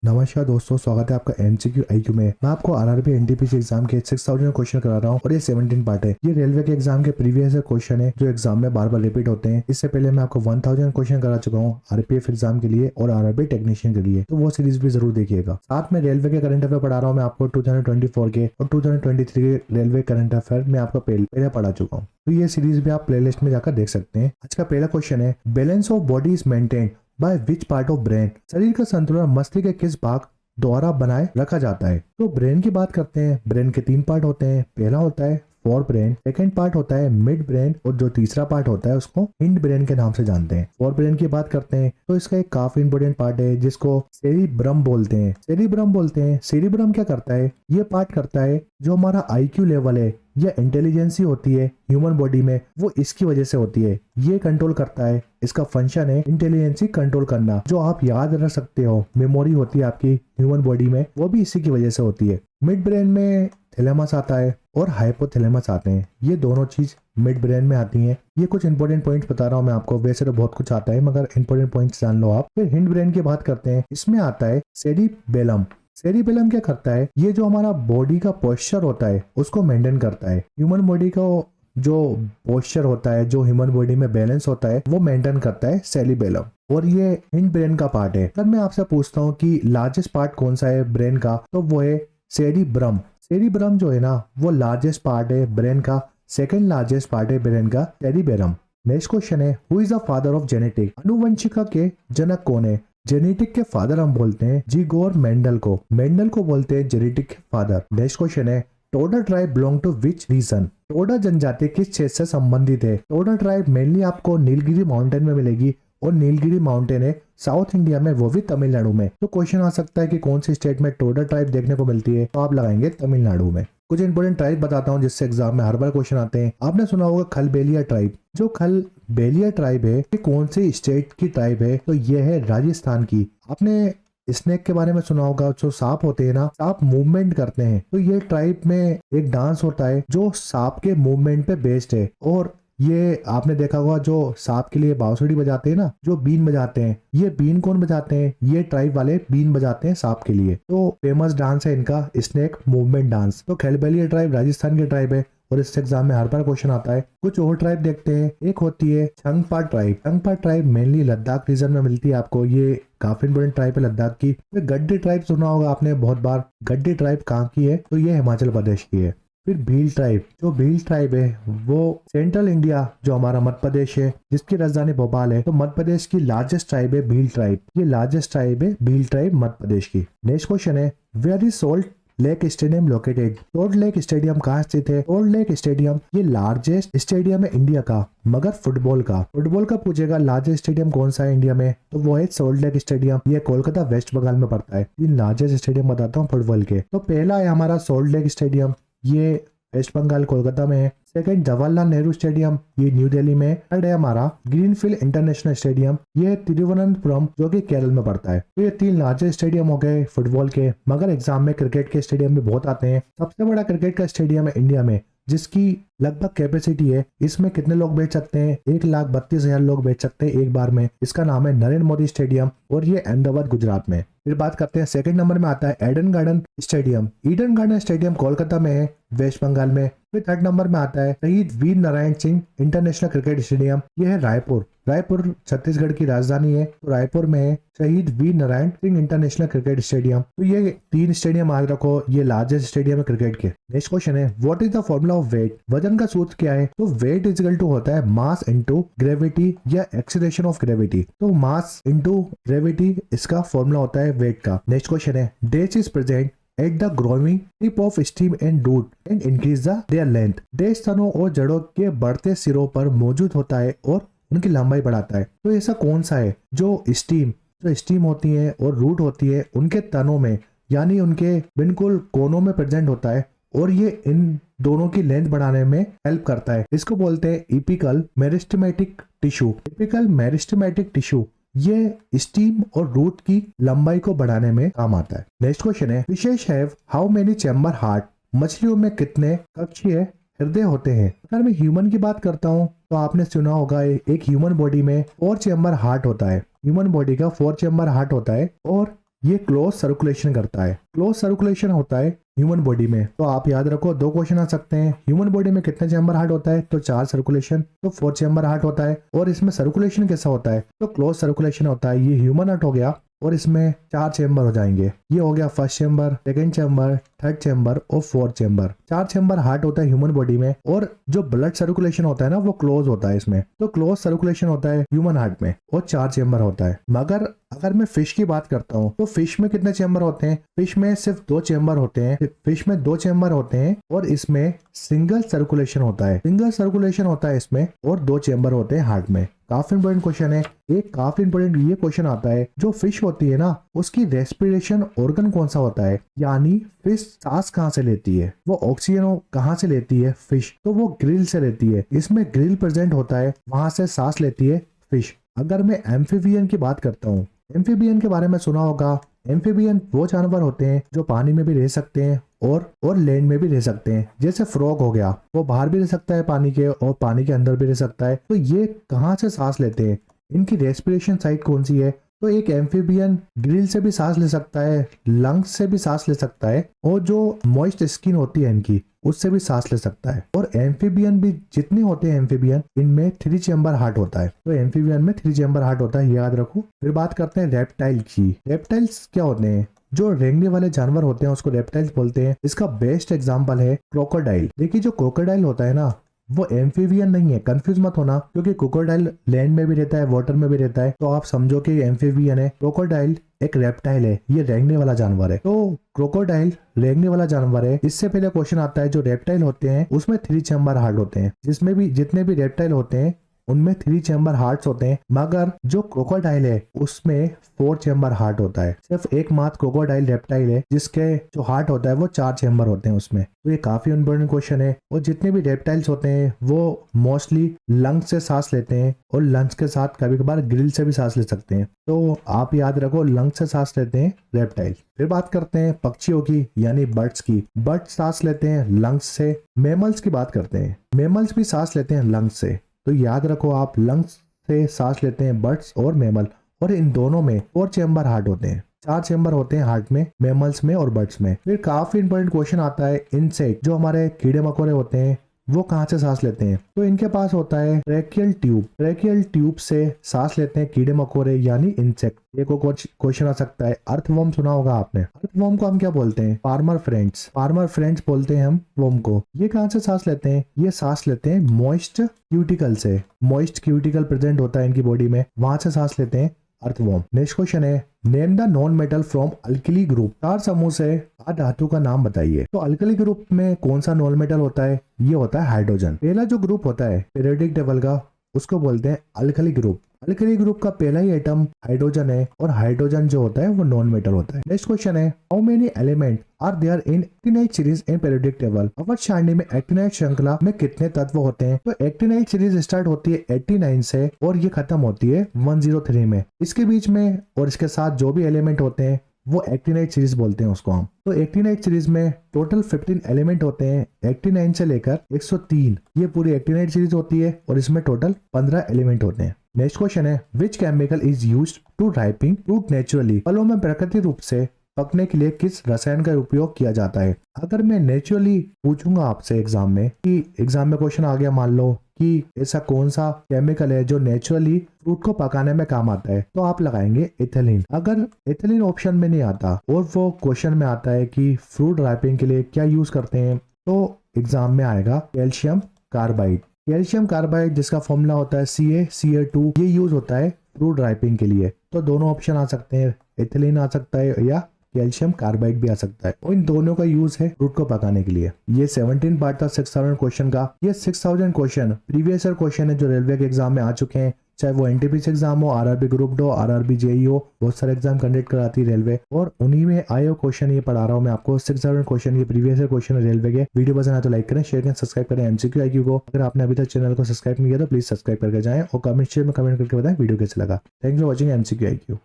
नमस्कार दोस्तों, स्वागत है आपका एमसीक्यू आईक्यू में। मैं आपको आरआरबी एनटीपीसी एग्जाम के 6000 क्वेश्चन करा रहा हूँ और ये 17 पार्ट है। ये रेलवे के एग्जाम के प्रीवियस क्वेश्चन है जो एग्जाम में बार बार रिपीट होते हैं। इससे पहले मैं आपको 1000 क्वेश्चन करा चुका हूँ आरपीएफ एग्जाम के लिए और आरआरबी टेक्नीशियन के लिए, तो वो सीरीज भी जरूर देखिएगा। साथ में रेलवे के करंट अफेयर पढ़ा रहा हूँ मैं आपको 2024 के और 2023 के रेलवे करंट अफेयर मैं आपको पहले पढ़ा चुका हूँ, तो ये सीरीज भी आप प्लेलिस्ट में जाकर देख सकते हैं। आज का पहला क्वेश्चन है, balance of body is maintained by which part of brain. शरीर का संतुलन मस्तिष्क के किस भाग द्वारा बनाए रखा जाता है। तो ब्रेन की बात करते हैं। ब्रेन के 3 पार्ट होते हैं। पहला होता है फोर ब्रेन, सेकंड पार्ट होता है मिड ब्रेन और जो तीसरा पार्ट होता है उसको हिंड ब्रेन के नाम से जानते हैं। फोर ब्रेन की बात करते हैं तो इसका एक काफी इंपोर्टेंट पार्ट है जिसको सेरिब्रम बोलते हैं। सेरिब्रम क्या करता है? ये पार्ट करता है जो हमारा आईक्यू लेवल है या इंटेलिजेंसी होती है ह्यूमन बॉडी में, वो इसकी वजह से होती है। ये कंट्रोल करता है, इसका फंक्शन है इंटेलिजेंसी कंट्रोल करना। जो आप याद रख सकते हो, मेमोरी होती है आपकी ह्यूमन बॉडी में, वो भी इसी की वजह से होती है। मिड ब्रेन में थैलेमस आता है और हाइपोथैलेमस आते हैं। ये दोनों चीज मिड ब्रेन में आती हैं। ये कुछ इंपॉर्टेंट पॉइंट्स बता रहा हूँ मैं आपको, वैसे तो बहुत कुछ आता है मगर इंपॉर्टेंट पॉइंट्स जान लो आप। फिर हिंड ब्रेन की बात करते हैं। इसमें आता है सेरिबेलम। सेरिबेलम क्या करता है? ये जो हमारा बॉडी का पोस्चर होता है उसको मेंटेन करता है। ह्यूमन बॉडी का जो पोस्चर होता है, जो ह्यूमन बॉडी में बैलेंस होता है, वो मेंटेन करता है सेरिबेलम। और ये हिंड ब्रेन का पार्ट है। अगर मैं आपसे पूछता हूँ कि लार्जेस्ट पार्ट कौन सा है ब्रेन का, तो वो है सेरिब्रम। सेरिब्रम जो है ना, वो लार्जेस्ट पार्ट है ब्रेन का। सेकंड लार्जेस्ट पार्ट है ब्रेन का सेरिबेलम। नेक्स्ट क्वेश्चन है, who is the father of genetic. अनुवंशिका के जनक कौन है? जेनेटिक के फादर हम बोलते हैं जिगोर मेंडल को। मेंडल को बोलते हैं जेनेटिक के फादर। नेक्स्ट क्वेश्चन है, Toda tribe belong to which region. Toda जनजाति किस क्षेत्र से संबंधित है? टोडा ट्राइब मेनली आपको नीलगिरी माउंटेन में मिलेगी और नीलगिरी माउंटेन है साउथ इंडिया में, वो भी तमिलनाडु में। तो क्वेश्चन आ सकता है कि कौन सी स्टेट में टोडा ट्राइब देखने को मिलती है, तो आप लगाएंगे तमिलनाडु में। कुछ इंपोर्टेंट ट्राइब बताता हूँ जिससे एग्जाम में हर बार क्वेश्चन आते हैं। आपने सुना होगा खलबेलिया ट्राइब। जो खलबेलिया ट्राइब है ये कौन सी स्टेट की ट्राइब है? तो ये है राजस्थान की। आपने स्नेक के बारे में सुना होगा, जो सांप होते हैं ना, सांप मूवमेंट करते हैं, तो ये ट्राइब में एक डांस होता है जो सांप के मूवमेंट पे बेस्ड है। और ये आपने देखा होगा जो सांप के लिए बांसुरी बजाते हैं ना, जो बीन बजाते हैं, ये बीन कौन बजाते हैं? ये ट्राइब वाले बीन बजाते हैं सांप के लिए। तो फेमस डांस है इनका स्नेक मूवमेंट डांस। तो खलबेलिया ट्राइब राजस्थान की ट्राइब है और इस एग्जाम में हर बार क्वेश्चन आता है। कुछ और ट्राइब देखते हैं। एक होती है Changpa tribe. Changpa tribe mainly Ladakh region में मिलती है आपको। ये काफी इंपोर्टेंट ट्राइब है लद्दाख की। गड्डी ट्राइब सुना होगा आपने बहुत बार। गड्डी ट्राइब कहाँ की है? तो ये हिमाचल प्रदेश की है। फिर भील ट्राइब। जो भील ट्राइब है वो सेंट्रल इंडिया, जो हमारा मध्य प्रदेश है जिसकी राजधानी भोपाल है, तो मध्य प्रदेश की लार्जेस्ट ट्राइब है भील ट्राइब। ये लार्जेस्ट ट्राइब है भील ट्राइब मध्य प्रदेश की। नेक्स्ट क्वेश्चन है, where is Salt Lake Stadium located. Salt Lake Stadium कहाँ स्थित है? सोल्ट लेक स्टेडियम ये लार्जेस्ट स्टेडियम है इंडिया का, मगर फुटबॉल का पूछेगा लार्जेस्ट स्टेडियम कौन सा है इंडिया में, तो वो है सोल्ट लेक स्टेडियम। ये कोलकाता वेस्ट बंगाल में पड़ता है। तीन लार्जेस्ट स्टेडियम बताता हूँ फुटबॉल के। तो पहला है हमारा सोल्ट लेक स्टेडियम, ये वेस्ट बंगाल कोलकाता में है। सेकंड जवाहरलाल नेहरू स्टेडियम, ये न्यू दिल्ली में। थर्ड है हमारा ग्रीनफील्ड इंटरनेशनल स्टेडियम, ये तिरुवनंतपुरम जो कि केरल में पड़ता है। तो ये 3 लार्जेस्ट स्टेडियम हो गए फुटबॉल के। मगर एग्जाम में क्रिकेट के स्टेडियम भी बहुत आते हैं। सबसे बड़ा क्रिकेट का स्टेडियम है इंडिया में जिसकी लगभग कैपेसिटी है, इसमें कितने लोग बैठ सकते हैं? 1,32,000 लोग बैठ सकते हैं एक बार में। इसका नाम है नरेंद्र मोदी स्टेडियम और ये अहमदाबाद गुजरात में। फिर बात करते हैं, सेकंड नंबर में आता है Eden garden stadium. Eden garden stadium Kolkata में है वेस्ट बंगाल में। फिर थर्ड नंबर में आता है Shaheed Veer Narayan Singh international cricket stadium, ये है रायपुर। रायपुर छत्तीसगढ़ की राजधानी है, तो रायपुर में है Shaheed Veer Narayan Singh international cricket stadium. तो ये 3 स्टेडियम याद रखो, ये लार्जेस्ट स्टेडियम है क्रिकेट के। नेक्स्ट क्वेश्चन है, what is the formula of weight. वजन का सूत्र क्या है? तो वेट इज इक्वल टू होता है मास इनटू ग्रेविटी या एक्सीलरेशन ऑफ ग्रेविटी। तो मास इनटू ग्रेविटी इसका फॉर्मूला होता है वेट का। नेक्स्ट क्वेश्चन है, dash is present at the growing tip of stem and root and increase the their length. Dash तनों और जड़ों के बढ़ते सिरों पर मौजूद होता है और उनकी लंबाई बढ़ाता है। तो ऐसा कौन सा है जो स्टीम होती है और रूट होती है उनके तनों में, यानी उनके बिल्कुल कोनों में प्रेजेंट होता है और ये इन दोनों की लेंथ बढ़ाने में हेल्प करता है। इसको बोलते हैं apical meristematic tissue. Apical meristematic tissue ये स्टीम और रूट की लंबाई को बढ़ाने में काम आता है। नेक्स्ट क्वेश्चन है, fishes have how many chamber heart. मछलियों में कितने कक्षीय हृदय होते हैं? अगर मैं ह्यूमन की बात करता हूँ तो आपने सुना होगा एक ह्यूमन बॉडी में 4 चैम्बर हार्ट होता है। ह्यूमन बॉडी का 4 चैम्बर हार्ट होता है और ये क्लोज सर्कुलेशन करता है। क्लोज सर्कुलेशन होता है ह्यूमन बॉडी में। तो आप याद रखो, दो क्वेश्चन आ सकते हैं। ह्यूमन बॉडी में कितने चैम्बर हार्ट होता है? तो 4 सर्कुलेशन, तो 4 चैम्बर हार्ट होता है। और इसमें सर्कुलेशन कैसा होता है? तो क्लोज सर्कुलेशन होता है। ये ह्यूमन हार्ट हो गया और इसमें 4 चैम्बर हो जाएंगे। ये हो गया first chamber, second chamber, third chamber और फोर्थ चैम्बर। 4 चैम्बर हार्ट होता है ह्यूमन बॉडी में। और जो ब्लड सर्कुलेशन होता है ना, वो क्लोज होता है इसमें। तो क्लोज सर्कुलेशन होता है ह्यूमन हार्ट में और 4 चैम्बर होता है। मगर अगर मैं फिश की बात करता हूँ तो फिश में कितने चैम्बर होते हैं? फिश में सिर्फ 2 चैम्बर होते हैं। फिश में 2 चैम्बर होते हैं और इसमें सिंगल सर्कुलेशन होता है। सिंगल सर्कुलेशन होता है इसमें और 2 चैम्बर होते हैं हार्ट में। काफी इंपॉर्टेंट क्वेश्चन है। एक काफी इंपॉर्टेंट ये क्वेश्चन आता है, जो फिश होती है ना, उसकी रेस्पिरेशन ऑर्गन कौन सा होता है? यानी फिश सांस कहाँ से लेती है, वो ऑक्सीजन कहाँ से लेती है फिश? तो वो ग्रिल से लेती है। इसमें ग्रिल प्रेजेंट होता है, वहां से सांस लेती है फिश। अगर मैं एम्फीबियन की बात करता हूँ, एम्फीबियन के बारे में सुना होगा। एम्फीबियन वो जानवर होते हैं जो पानी में भी रह सकते हैं और लैंड में भी रह सकते हैं। जैसे फ्रॉग हो गया, वो बाहर भी रह सकता है पानी के और पानी के अंदर भी रह सकता है। तो ये कहाँ से सांस लेते हैं? इनकी रेस्पिरेशन साइट कौन सी है? तो एक एम्फीबियन ग्रिल से भी सांस ले सकता है, लंग्स से भी सांस ले सकता है और जो मॉइस्ट स्किन होती है इनकी, उससे भी सांस ले सकता है। और एम्फीबियन भी जितने होते हैं एम्फीबियन, इनमें 3 चैम्बर हार्ट होता है। तो एम्फीबियन में 3 चैम्बर हार्ट होता है, ये याद रखो। फिर बात करते हैं रेप्टाइल की। रेप्टाइल्स क्या होते हैं? जो रेंगने वाले जानवर होते हैं उसको रेप्टाइल्स बोलते हैं। इसका बेस्ट एग्जांपल है क्रोकोडाइल। देखिए, जो क्रोकोडाइल होता है ना, वो एम्फीबियन नहीं है, कंफ्यूज मत होना, क्योंकि क्रोकोडाइल लैंड में भी रहता है, वाटर में भी रहता है। तो आप समझो कि एम्फीबियन है। क्रोकोडाइल एक रेप्टाइल है, ये रेंगने वाला जानवर है। तो क्रोकोडाइल रेंगने वाला जानवर है। इससे पहले क्वेश्चन आता है, जो रेप्टाइल होते हैं उसमें 3 चैम्बर हार्ट होते हैं। जिसमें भी जितने भी रेप्टाइल होते हैं उनमें 3 चैम्बर हार्ट्स होते हैं। मगर जो क्रोकोडाइल है उसमें 4 चैम्बर हार्ट होता है। सिर्फ एकमात्र क्रोकोडाइल रेप्टाइल है जिसके जो हार्ट होता है वो 4 चैम्बर होते हैं उसमें। तो ये काफी इंपॉर्टेंट क्वेश्चन है। और जितने भी रेप्टाइल्स होते हैं वो मोस्टली लंग्स से सांस लेते हैं और लंग्स के साथ कभी कभार ग्रिल से भी सांस ले सकते हैं। तो आप याद रखो, लंग्स से सांस लेते हैं रेप्टाइल। फिर बात करते हैं पक्षियों की, यानी बर्ड्स की। बर्ड्स सांस लेते हैं लंग्स से। मेमल्स की बात करते हैं, मेमल्स भी सांस लेते हैं लंग्स से। तो याद रखो आप, लंग्स से सांस लेते हैं बर्ड्स और मेमल, और इन दोनों में 4 चैम्बर हार्ट होते हैं। 4 चैम्बर होते हैं हार्ट में, मेमल्स में और बर्ड्स में। फिर काफी इंपॉर्टेंट क्वेश्चन आता है, इंसेक्ट, जो हमारे कीड़े मकोड़े होते हैं, वो कहाँ से सांस लेते हैं? तो इनके पास होता है ट्रैकियल ट्यूब। ट्रैकियल ट्यूब से सांस लेते हैं कीड़े मकोड़े यानी इंसेक्ट। एक क्वेश्चन आ सकता है, अर्थवर्म सुना होगा आपने। अर्थवर्म को हम क्या बोलते हैं? Farmer friends. फार्मर फ्रेंड्स बोलते हैं हम वर्म को। ये कहाँ से सांस लेते हैं? ये सांस लेते हैं मॉइस्ट क्यूटिकल से। मॉइस्ट क्यूटिकल प्रेजेंट होता है इनकी बॉडी में, वहां से सांस लेते हैं अर्थवर्म। नेक्स्ट क्वेश्चन है, name the non metal from alkali group. 4 समूह से धातु का नाम बताइए। तो अल्कली ग्रुप में कौन सा नॉन मेटल होता है? ये होता है हाइड्रोजन। पहला जो ग्रुप होता है पीरियोडिक टेबल का, उसको बोलते हैं अल्कली ग्रुप। अल्कली ग्रुप का पहला ही एटम हाइड्रोजन है और हाइड्रोजन जो होता है वो नॉन मेटल होता है। नेक्स्ट क्वेश्चन है, how many element are there in actinide series in periodic table. अवध सारणी में एक्टिनाइट श्रृंखला में कितने तत्व होते हैं? तो एक्टिनाइट सीरीज स्टार्ट होती है 89 से और ये खत्म होती है 103 में। इसके बीच में और इसके साथ जो भी एलिमेंट होते हैं वो एक्टिनाइट सीरीज बोलते हैं उसको हम। तो एक्टिनाइट सीरीज में टोटल 15 एलिमेंट होते हैं, 89 से लेकर 103। ये पूरी एक्टिनाइट सीरीज होती है और इसमें टोटल 15 एलिमेंट होते हैं। नेक्स्ट क्वेश्चन है, which chemical is used to ripening fruit naturally. फलों में प्राकृतिक रूप से पकने के लिए किस रसायन का उपयोग किया जाता है? अगर मैं नेचुरली पूछूंगा आपसे एग्जाम में क्वेश्चन आ गया, मान लो कि ऐसा कौन सा केमिकल है जो नेचुरली फ्रूट को पकाने में काम आता है, तो आप लगाएंगे एथिलीन। अगर एथिलीन ऑप्शन में नहीं आता और वो क्वेश्चन में आता है कि फ्रूट राइपिंग के लिए क्या यूज करते हैं, तो एग्जाम में आएगा कैल्शियम कार्बाइड। कैल्शियम कार्बाइड जिसका फॉर्मूला होता है CaCl2, ये यूज होता है फ्रूट राइपिंग के लिए। तो दोनों ऑप्शन आ सकते हैं, एथिलीन आ सकता है या कैल्शियम कार्बाइड भी आ सकता है, और इन दोनों का यूज है फ्रूट को पकाने के लिए। ये 17 पार्ट था 6000 क्वेश्चन का। ये 6000 क्वेश्चन प्रीवियस ईयर क्वेश्चन है जो रेलवे के एग्जाम में आ चुके हैं, चाहे वो NTPC एग्जाम हो, RRB group D, RRB JEE हो, बहुत सारे एग्जाम कंडक्ट कराती है रेलवे, और उन्हीं में आए हुए क्वेश्चन ये पढ़ा रहा हूँ मैं आपको। 6000 क्वेश्चन ये प्रीवियस ईयर क्वेश्चन है रेलवे के। वीडियो पसंद आए तो लाइक करें, शेयर करें, सब्सक्राइब करें MCQ IQ को। अगर आपने अभी तक चैनल को सब्सक्राइब नहीं किया तो प्लीज सब्सक्राइब करके जाएं और कमेंट में कमेंट करके बताएं वीडियो कैसे लगा। Thanks for watching MCQ IQ।